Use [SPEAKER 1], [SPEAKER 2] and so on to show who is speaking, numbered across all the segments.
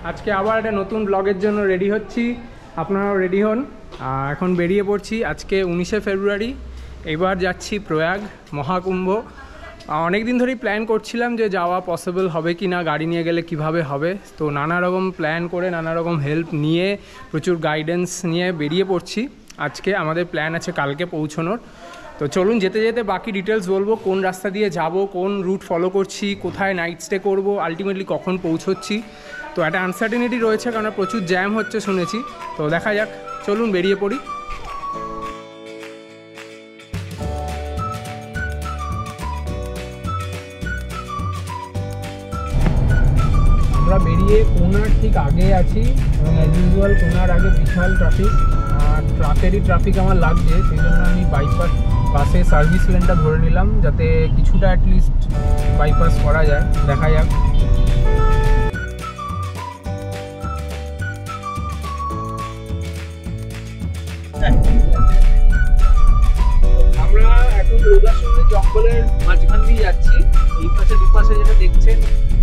[SPEAKER 1] আজকে আবার একটা নতুন ব্লগের জন্য রেডি হচ্ছি, আপনারাও রেডি হন। এখন বেরিয়ে পড়ছি। আজকে 19শে ফেব্রুয়ারি, এবার যাচ্ছি প্রয়াগ মহাকুম্ভ। অনেক দিন ধরেই প্ল্যান করছিলাম যে যাওয়া পসিবল হবে কি না, গাড়ি নিয়ে গেলে কিভাবে হবে। তো নানা রকম প্ল্যান করে, নানা রকম হেল্প নিয়ে, প্রচুর গাইডেন্স নিয়ে বেরিয়ে পড়ছি। আজকে আমাদের প্ল্যান আছে কালকে পৌঁছানোর। তো চলুন যেতে যেতে বাকি ডিটেলস বলবো, কোন রাস্তা দিয়ে যাব, কোন রুট ফলো করছি, কোথায় নাইট স্টে করবো, আলটিমেটলি কখন পৌঁছচ্ছি। তো একটা আনসার্টেনিটি রয়েছে, কারণ প্রচুর জ্যাম হচ্ছে শুনেছি। তো দেখা যাক, চলুন বেরিয়ে পড়ি। আমরা বেরিয়ে কোনার ঠিক আগে আছি এবং অ্যাজ ইউজুয়াল কোনার আগে বিশাল ট্রাফিক, আর ট্রাকেরই ট্রাফিক আমার লাগছে। সেই জন্য আমি বাসে সার্ভিস লেনটা ধরে নিলাম, যাতে কিছুটা অ্যাটলিস্ট বাইপাস করা যায়। দেখা যাক। আমরা এখন লোধাশুলি জঙ্গলের মাঝখান দিয়ে যাচ্ছি। এই পাশে দুপাশে যেটা দেখছেন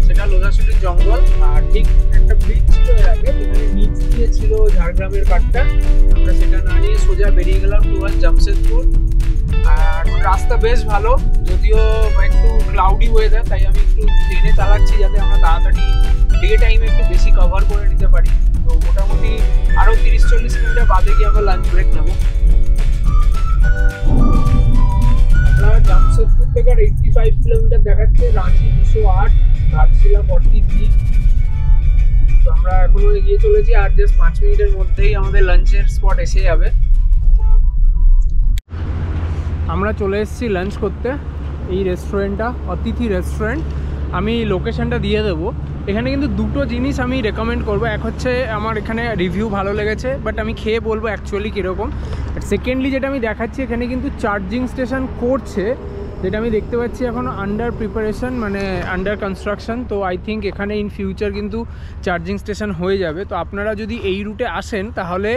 [SPEAKER 1] সেটা লোধাশুলি জঙ্গল, আর ঠিক একটা ব্রিজ ছিল এর আগে, যেখানে নিচ দিয়ে ছিল ঝাড়গ্রামের কাঠটা। আমরা সেটা না নিয়ে সোজা বেরিয়ে গেলাম টুয়ার্ড জামশেদপুর। আর রাস্তা বেশ ভালো, যদিও একটু ক্লাউডি ওয়েদার, তাই আমি একটু ট্রেনে চালাচ্ছি যাতে আমরা তাড়াতাড়ি ডে টাইমে একটু বেশি কভার করে নিতে পারি। তো মোটামুটি আরও 30-40 মিনিটের বাদে গিয়ে আমরা লাঞ্চ ব্রেক নেবো। আমরা জামশেদপুর থেকে 85 কিলোমিটার দেখাচ্ছে, রাঁচি 208, ঘাটশিলা 43। তো আমরা এখনো এগিয়ে চলেছি, আর জাস্ট 5 মিনিটের মধ্যেই আমাদের লাঞ্চের স্পট এসে যাবে। আমরা চলে এসেছি লাঞ্চ করতে। এই রেস্টুরেন্টটা অতিথি রেস্টুরেন্ট, আমি লোকেশনটা দিয়ে দেবো। এখানে কিন্তু দুটো জিনিস আমি রেকমেন্ড করবো। এক হচ্ছে আমার এখানে রিভিউ ভালো লেগেছে, বাট আমি খেয়ে বলবো অ্যাকচুয়ালি কীরকম। সেকেন্ডলি যেটা আমি দেখাচ্ছি, এখানে কিন্তু চার্জিং স্টেশন করছে, যেটা আমি দেখতে পাচ্ছি এখনও আন্ডার প্রিপারেশন, মানে আন্ডার কনস্ট্রাকশন। তো আই থিঙ্ক এখানে ইন ফিউচার কিন্তু চার্জিং স্টেশন হয়ে যাবে। তো আপনারা যদি এই রুটে আসেন, তাহলে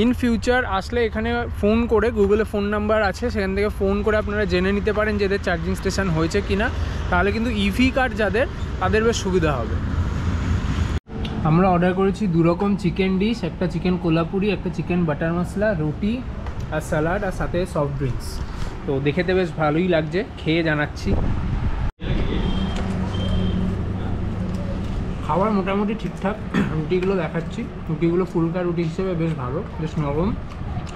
[SPEAKER 1] ইন ফিউচার আসলে এখানে ফোন করে, গুগলে ফোন নাম্বার আছে, সেখান থেকে ফোন করে আপনারা জেনে নিতে পারেন যে এদের চার্জিং স্টেশন হয়েছে কি না। তাহলে কিন্তু ইভি কার যাদের, তাদের বেশ সুবিধা হবে। আমরা অর্ডার করেছি দুরকম চিকেন ডিশ, একটা চিকেন কোলাপুরি, একটা চিকেন বাটার মশলা, রুটি আর স্যালাড, আর সাথে সফট ড্রিঙ্কস। তো দেখেতে বেশ ভালোই লাগছে, খেয়ে জানাচ্ছি। খাবার মোটামুটি ঠিকঠাক। রুটিগুলো দেখাচ্ছি, রুটিগুলো ফুলকা রুটি হিসেবে বেশ ভালো, বেশ নরম,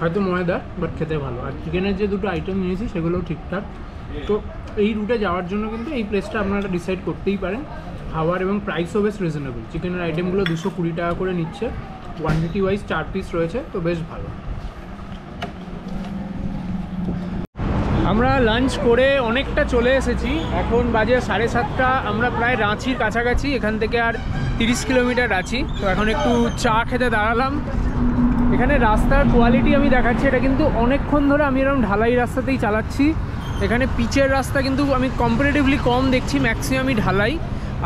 [SPEAKER 1] হয়তো ময়দা, বাট খেতে ভালো। আর চিকেনের যে দুটো আইটেম নিয়েছি সেগুলোও ঠিকঠাক। তো এই রুটে যাওয়ার জন্য কিন্তু এই প্লেসটা আপনারা ডিসাইড করতেই পারেন। খাবার এবং প্রাইসও বেশ রিজনেবল। চিকেনের আইটেমগুলো 220 টাকা করে নিচ্ছে, কোয়ান্টিটি ওয়াইজ 4 পিস রয়েছে, তো বেশ ভালো। আমরা লাঞ্চ করে অনেকটা চলে এসেছি, এখন বাজে 7:30। আমরা প্রায় রাঁচির কাছাকাছি, এখান থেকে আর 30 কিলোমিটার রাঁচি। তো এখন একটু চা খেতে দাঁড়ালাম। এখানে রাস্তার কোয়ালিটি আমি দেখাচ্ছি, এটা কিন্তু অনেকক্ষণ ধরে আমি এরকম ঢালাই রাস্তাতেই চালাচ্ছি। এখানে পিচের রাস্তা কিন্তু আমি কম্পারেটিভলি কম দেখছি, ম্যাক্সিমামই ঢালাই।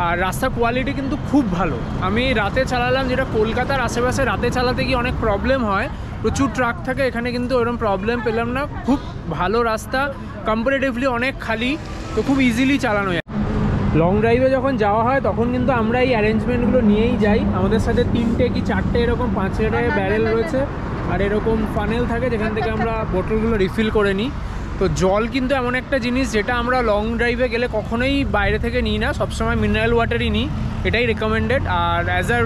[SPEAKER 1] আর রাস্তার কোয়ালিটি কিন্তু খুব ভালো। আমি রাতে চালালাম, যেটা কলকাতার আশেপাশে রাতে চালাতে গিয়ে অনেক প্রবলেম হয়, প্রচুর ট্রাক থাকে। এখানে কিন্তু ওরকম প্রবলেম পেলাম না, খুব ভালো রাস্তা, কম্পারেটিভলি অনেক খালি, তো খুব ইজিলি চালানো যায়। লং ড্রাইভে যখন যাওয়া হয় তখন কিন্তু আমরা এই অ্যারেঞ্জমেন্টগুলো নিয়েই যাই। আমাদের সাথে 3টে কি 4টে এরকম 5 লিটারের ব্যারেল রয়েছে, আর এরকম ফানেল থাকে যেখান থেকে আমরা বোতলগুলো রিফিল করে নিই। তো জল কিন্তু এমন একটা জিনিস যেটা আমরা লং ড্রাইভে গেলে কখনোই বাইরে থেকে নিই না, সবসময় মিনারেল ওয়াটারই নিই, এটাই রেকমেন্ডেড। আর অ্যাজ আ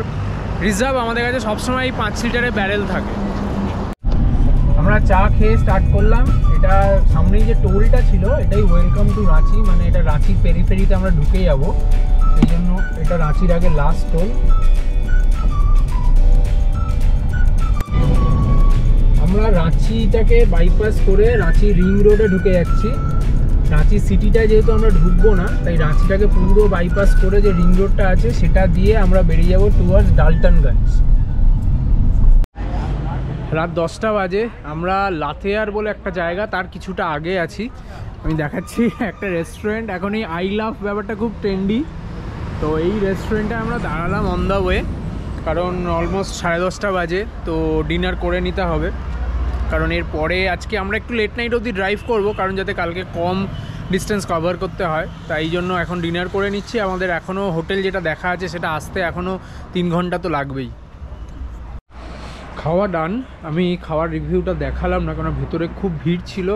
[SPEAKER 1] রিজার্ভ আমাদের কাছে সবসময় 5 লিটারের ব্যারেল থাকে। আমরা চা খেয়ে স্টার্ট করলাম। এটা সামনেই যে টোলটা ছিল, এটাই ওয়েলকাম টু রাঁচি, মানে এটা রাঁচির পেরিফেরিতে আমরা ঢুকে যাব, সেই জন্য এটা রাঁচির আগে লাস্ট টোল। আমরা রাঁচিটাকে বাইপাস করে রাঁচি রিং রোডে ঢুকে যাচ্ছি। রাঁচি সিটিটায় যেহেতু আমরা ঢুকবো না, তাই রাঁচিটাকে পুরো বাইপাস করে যে রিং রোডটা আছে সেটা দিয়ে আমরা বেরিয়ে যাব টুয়ার্ডস ডালটনগঞ্জ। রাত 10টা বাজে। আমরা লাথেয়ার বলে একটা জায়গা, তার কিছুটা আগে আছি। আমি দেখাচ্ছি একটা রেস্টুরেন্ট, এখন এই আই লাভ ব্যাপারটা খুব ট্রেন্ডি। তো এই রেস্টুরেন্টে আমরা দাঁড়ালাম অন দ্য ওয়ে, কারণ অলমোস্ট 10:30 বাজে, তো ডিনার করে নিতে হবে। কারণ এরপরে আজকে আমরা একটু লেট নাইট অবধি ড্রাইভ করব, কারণ যাতে কালকে কম ডিস্টেন্স কভার করতে হয়, তাই জন্য এখন ডিনার করে নিচ্ছি। আমাদের এখনও হোটেল যেটা দেখা আছে সেটা আসতে এখনও 3 ঘন্টা তো লাগবেই। খাওয়া ডান। আমি খাওয়ার রিভিউটা দেখালাম না কারণ ভিতরে খুব ভিড় ছিল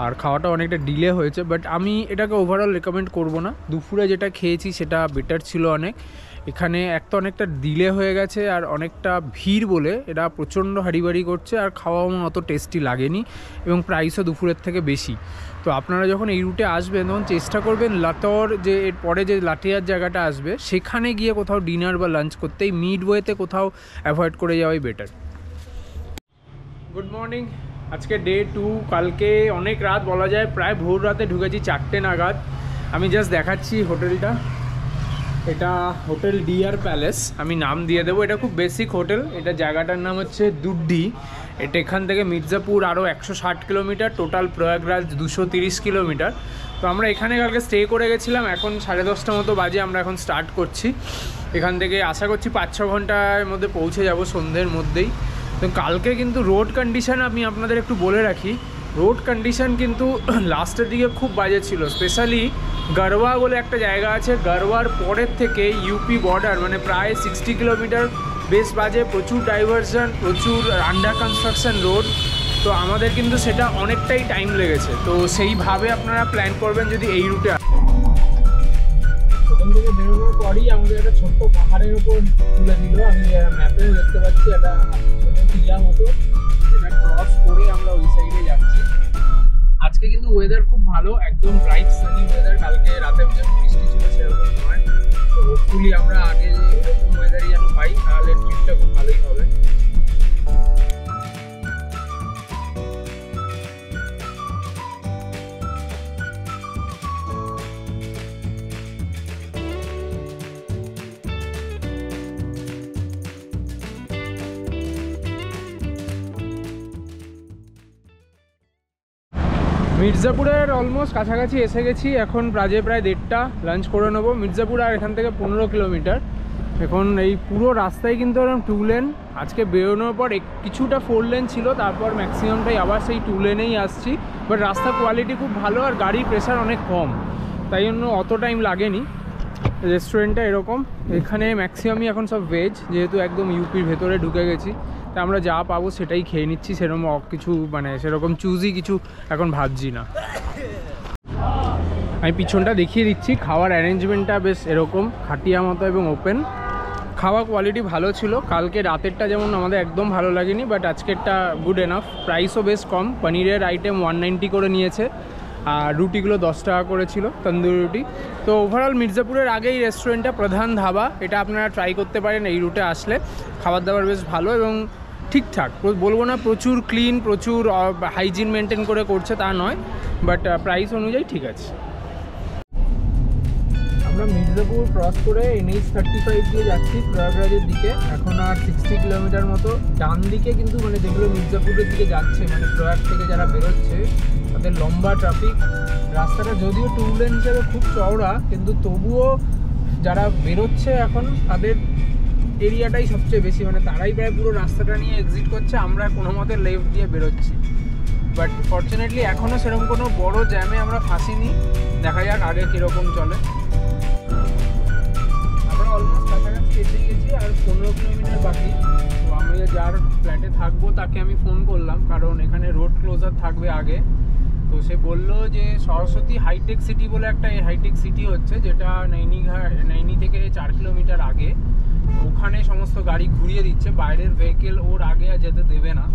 [SPEAKER 1] আর খাওয়াটা অনেকটা ডিলে হয়েছে, বাট আমি এটাকে ওভারঅল রেকমেন্ড করব না। দুপুরে যেটা খেয়েছি সেটা বেটার ছিল অনেক। এখানে একটা অনেকটা ডিলে হয়ে গেছে আর অনেকটা ভিড় বলে এটা প্রচণ্ড হাড়িবাড়ি করছে আর খাওয়াও অত টেস্টি লাগেনি এবং প্রাইসও দুপুরের থেকে বেশি। তো আপনারা যখন এই রুটে আসবেন তখন চেষ্টা করবেন লাতর যে এর পরে যে লাঠিয়ার জায়গাটা আসবে সেখানে গিয়ে কোথাও ডিনার বা লাঞ্চ করতেই মিডওয়েতে কোথাও অ্যাভয়েড করে যাওয়াই বেটার। গুড মর্নিং, আজকে ডে 2। কালকে অনেক রাত বলা যায়, প্রায় ভোর রাতে ঢুকেছি 4টে নাগাদ। আমি জাস্ট দেখাচ্ছি হোটেলটা, এটা হোটেল ডিয়ার প্যালেস, আমি নাম দিয়ে দেবো। এটা খুব বেসিক হোটেল, এটা জায়গাটার নাম হচ্ছে দুড্ডি। এটা এখান থেকে মির্জাপুর আরও 160 কিলোমিটার, টোটাল প্রয়াগরাজ 230 কিলোমিটার। তো আমরা এখানে কালকে স্টে করে গেছিলাম, এখন 10:30 মতো বাজে, আমরা এখন স্টার্ট করছি। এখান থেকে আশা করছি 5-6 ঘন্টার মধ্যে পৌঁছে যাব সন্ধ্যের মধ্যেই। তো কালকে কিন্তু রোড কন্ডিশন আমি আপনাদের একটু বলে রাখি, রোড কন্ডিশন কিন্তু লাস্টের দিকে খুব বাজে ছিল। স্পেশালি গরওয়া বলে একটা জায়গা আছে, গরওয়ার পরের থেকে ইউপি বর্ডার মানে প্রায় 60 কিলোমিটার বেশ বাজে, প্রচুর ডাইভারশন, প্রচুর আন্ডার কনস্ট্রাকশন রোড। তো আমাদের কিন্তু সেটা অনেকটাই টাইম লেগেছে, তো সেইভাবে আপনারা প্ল্যান করবেন যদি এই রুটে। ওখান থেকে বেরোনোর পরই আমাদের একটা ছোট্ট পাহাড়ের উপর তুলে দিল, আমি ম্যাপেও দেখতে পাচ্ছি একটা ছোটো টিলা মতো, এটা ক্রস করে আমরা ওই সাইডে যাচ্ছি। আজকে কিন্তু ওয়েদার খুব ভালো, একদম ব্রাইট সানি ওয়েদার। কালকে রাতে বৃষ্টি ছিল সেরকম নয়, তো হোপফুলি আমরা আগে এরকম ওয়েদারই যেন পাই, তাহলে ট্রিপটা খুব ভালোই হবে। মির্জাপুরের অলমোস্ট কাছাকাছি এসে গেছি, এখন প্রায় 1:30। লাঞ্চ করে নেবো। মির্জাপুর আর এখান থেকে 15 কিলোমিটার। এখন এই পুরো রাস্তায় কিন্তু এরকম 2 লেন। আজকে বেরোনোর পর কিছুটা 4 লেন ছিল, তারপর ম্যাক্সিমামটাই আবার সেই 2 লেনেই আসছি। বাট রাস্তার কোয়ালিটি খুব ভালো আর গাড়ির প্রেশার অনেক কম, তাই জন্য অত টাইম লাগেনি। রেস্টুরেন্টটা এরকম, এখানে ম্যাক্সিমামই এখন সব ভেজ, যেহেতু একদম ইউপির ভেতরে ঢুকে গেছি, তা আমরা যা পাবো সেটাই খেয়ে নিচ্ছি। সেরকম কিছু মানে সেরকম চুজই কিছু এখন ভাবছি না। আমি পিছনটা দেখিয়ে দিচ্ছি, খাওয়ার অ্যারেঞ্জমেন্টটা বেশ এরকম খাটিয়া মতো এবং ওপেন। খাওয়া কোয়ালিটি ভালো ছিল। কালকে রাতেরটা যেমন আমাদের একদম ভালো লাগেনি, বাট আজকেরটা গুড এনাফ। প্রাইসও বেশ কম, পনিরের আইটেম 190 করে নিয়েছে আর রুটিগুলো 10 টাকা করে ছিল, তন্দুরি রুটি। তো ওভারঅল মির্জাপুরের আগেই রেস্টুরেন্টটা প্রধান ধাবা, এটা আপনারা ট্রাই করতে পারেন এই রুটে আসলে। খাবার দাবার বেশ ভালো এবং ঠিকঠাক, বলবো না প্রচুর ক্লিন, প্রচুর হাইজিন মেনটেন করে করছে তা নয়, বাট প্রাইস অনুযায়ী ঠিক আছে। আমরা মির্জাপুর ক্রস করে NH 35 দিয়ে যাচ্ছি প্রয়াগরাজের দিকে। এখন আর 60 কিলোমিটার মতো। ডান দিকে কিন্তু মানে যেগুলো মির্জাপুরের দিকে যাচ্ছে, মানে প্রয়াগ থেকে যারা বেরোচ্ছে তাদের লম্বা ট্রাফিক। রাস্তাটা যদিও 2 লেন হিসেবে খুব চওড়া, কিন্তু তবুও যারা বেরোচ্ছে এখন তাদের এরিয়াটাই সবচেয়ে বেশি, মানে তারাই প্রায় পুরো রাস্তাটা নিয়ে এক্সিট করছে, আমরা কোনো মতে লেফট দিয়ে বেরোচ্ছি। বাট ফর্চুনেটলি এখনও সেরকম কোনো বড় জ্যামে আমরা ফাঁসিনি, দেখা যাক আগে কীরকম চলে। আমরা অলমোস্ট কাছাকাছি এসে গেছি, আর 15 কিলোমিটার বাকি। তো আমি যার ফ্ল্যাটে থাকবো তাকে আমি ফোন করলাম, কারণ এখানে রোড ক্লোজার থাকবে আগে। তো সে বললো যে সরস্বতী হাইটেক সিটি বলে একটা হাইটেক সিটি হচ্ছে, যেটা নৈনি থেকে 4 কিলোমিটার আগে। ওখানে সমস্ত গাড়ি ঘুরিয়ে দিচ্ছে, বাইরের ভেহিকেল ওর আগে আর যেতে দেবে না।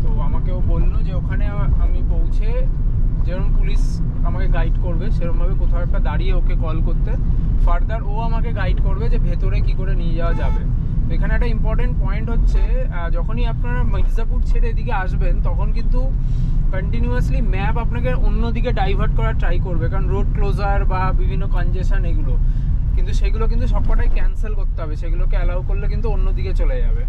[SPEAKER 1] তো আমাকেও বললো যে ওখানে আমি পৌঁছে যেরকম পুলিশ আমাকে গাইড করবে সেরকমভাবে কোথাও একটা দাঁড়িয়ে ওকে কল করতে, ফার্দার ও আমাকে গাইড করবে যে ভেতরে কি করে নিয়ে যাওয়া যাবে। তো এখানে একটা ইম্পর্টেন্ট পয়েন্ট হচ্ছে, যখনই আপনারা মির্জাপুর ছেড়ে এদিকে আসবেন তখন কিন্তু কন্টিনিউয়াসলি ম্যাপ আপনাকে অন্যদিকে ডাইভার্ট করার ট্রাই করবে, কারণ রোড ক্লোজার বা বিভিন্ন কনজেশন এগুলো, কিন্তু সেগুলো কিন্তু সবকটাই ক্যান্সেল করতে হবে। সেগুলোকে অ্যালাউ করলে কিন্তু অন্যদিকে চলে যাবে।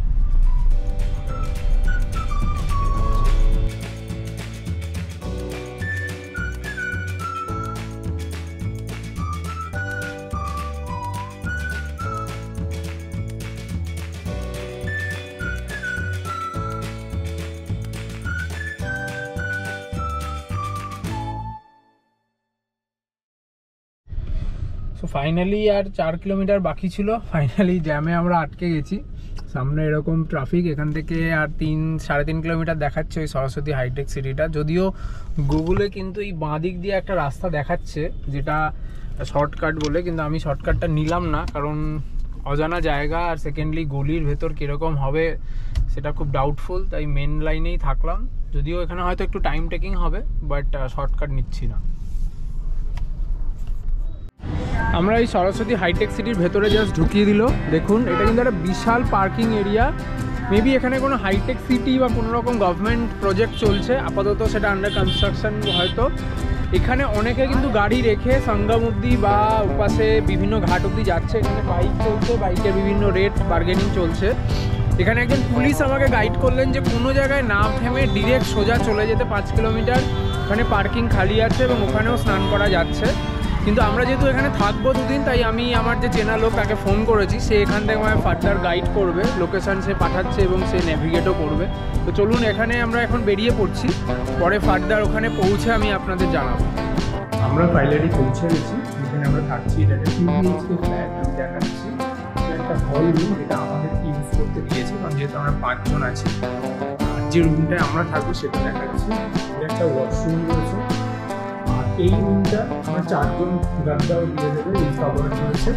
[SPEAKER 1] সো ফাইনালি আর 4 কিলোমিটার বাকি ছিল, ফাইনালি জ্যামে আমরা আটকে গেছি। সামনে এরকম ট্রাফিক, এখান থেকে আর 3-3.5 কিলোমিটার দেখাচ্ছে ওই সরস্বতী হাইটেক সিটিটা। যদিও গুগলে কিন্তু এই বাঁ দিক দিয়ে একটা রাস্তা দেখাচ্ছে যেটা শর্টকাট বলে, কিন্তু আমি শর্টকাটটা নিলাম না, কারণ অজানা জায়গা, আর সেকেন্ডলি গলির ভেতর কীরকম হবে সেটা খুব ডাউটফুল, তাই মেন লাইনেই থাকলাম। যদিও এখানে হয়তো একটু টাইম টেকিং হবে, বাট শর্টকাট নিচ্ছি না। আমরা এই সরস্বতী হাইটেক সিটির ভেতরে জাস্ট ঢুকিয়ে দিল। দেখুন এটা কিন্তু একটা বিশাল পার্কিং এরিয়া। মেবি এখানে কোনো হাইটেক সিটি বা কোনো রকম গভর্নমেন্ট প্রজেক্ট চলছে, আপাতত সেটা আন্ডার কনস্ট্রাকশন হয়তো। এখানে অনেকে কিন্তু গাড়ি রেখে সঙ্গম অবধি বা ওপাশে বিভিন্ন ঘাট অবধি যাচ্ছে। এখানে বাইক চলছে, বাইকের বিভিন্ন রেট বার্গেনিং চলছে। এখানে একজন পুলিশ আমাকে গাইড করলেন যে কোনো জায়গায় না থেমে ডিরেক্ট সোজা চলে যেতে 5 কিলোমিটার, ওখানে পার্কিং খালি আছে এবং ওখানেও স্নান করা যাচ্ছে। কিন্তু আমরা যেহেতু এখানে থাকবো 2 দিন, তাই আমি আমার যে চেনা লোক তাকে ফোন করেছি, সে এখান থেকে আমায় ফার্দার গাইড করবে, লোকেশান সে পাঠাচ্ছে এবং সে নেভিগেটও করবে। তো চলুন এখানে আমরা এখন বেরিয়ে পড়ছি, পরে ফার্দার ওখানে পৌঁছে আমি আপনাদের জানাবো। আমরা ফাইনালি পৌঁছে গেছি, এখানে আমরা থাকছি। এটা একটা 2 BHK ফ্ল্যাট আমি দেখাচ্ছি। এটা একটা হল রুম, যেটা আমাদের ইউজ করতে দিয়েছে, কারণ যেহেতু আমরা 5 জন আছি। যে রুমটায় আমরা থাকবো সেটা দেখাচ্ছি। এটা একটা ওয়াশরুম রয়েছে, এই রুমটা আমার 4 জন গার্ডরাও দিয়ে দেবে, এই কভারেজ রয়েছে।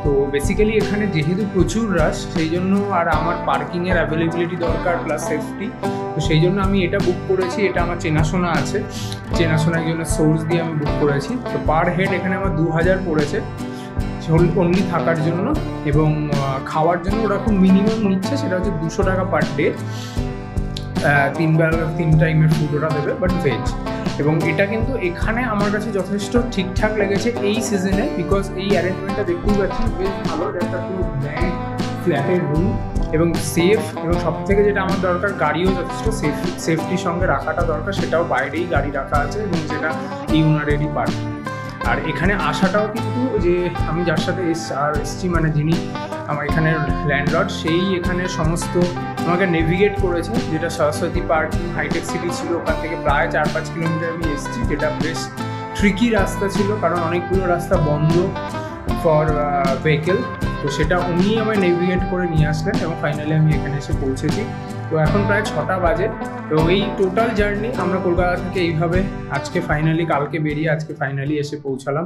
[SPEAKER 1] তো বেসিক্যালি এখানে যেহেতু প্রচুর রাশ, সেই জন্য আর আমার পার্কিংয়ের অ্যাভেলেবিলিটি দরকার প্লাস সেফটি, তো সেই জন্য আমি এটা বুক করেছি। এটা আমার চেনাশোনা আছে, চেনাশোনা একজনের সোর্স দিয়ে আমি বুক করেছি। তো পার হেড এখানে আমার 2000 পড়েছে অনলি থাকার জন্য, এবং খাওয়ার জন্য ওরা খুব মিনিমাম নিচ্ছে, সেটা হচ্ছে 200 টাকা পার ডে। 3 টাইমের ফুড ওরা দেবে, বাট ভেজ। এবং এটা কিন্তু এখানে আমার কাছে যথেষ্ট ঠিকঠাক লেগেছে এই সিজনে, বিকজ এই অ্যারেঞ্জমেন্টটা দেখতেই পাচ্ছি বেশ ভালো। একটা পুরো ব্র্যান্ড ফ্ল্যাটের রুম এবং সেফ, এবং সব থেকে যেটা আমার দরকার, গাড়িও যথেষ্ট সেফটির সঙ্গে রাখাটা দরকার, সেটাও বাইরেই গাড়ি রাখা আছে এবং যেটা এই ওনারেরই পার্ট। আর এখানে আসাটাও কিন্তু, যে আমি যার সাথে এসছি মানে যিনি আমার এখানের ল্যান্ডলর্ড, সেই এখানে সমস্ত আমাকে নেভিগেট করেছে। যেটা সরস্বতী পার্কিং হাইটেক সিটি ছিল, ওখান থেকে প্রায় 4-5 কিলোমিটার আমি এসেছি, যেটা বেশ ট্রিকি রাস্তা ছিল, কারণ অনেকগুলো রাস্তা বন্ধ ফর ভেহিকেল। তো সেটা উনি আমায় নেভিগেট করে নিয়ে আসলেন এবং ফাইনালি আমি এখানে এসে পৌঁছেছি। তো এখন প্রায় 6টা বাজে। তো এই টোটাল জার্নি আমরা কলকাতা থেকে এইভাবে আজকে ফাইনালি, কালকে বেরিয়ে আজকে ফাইনালি এসে পৌঁছালাম।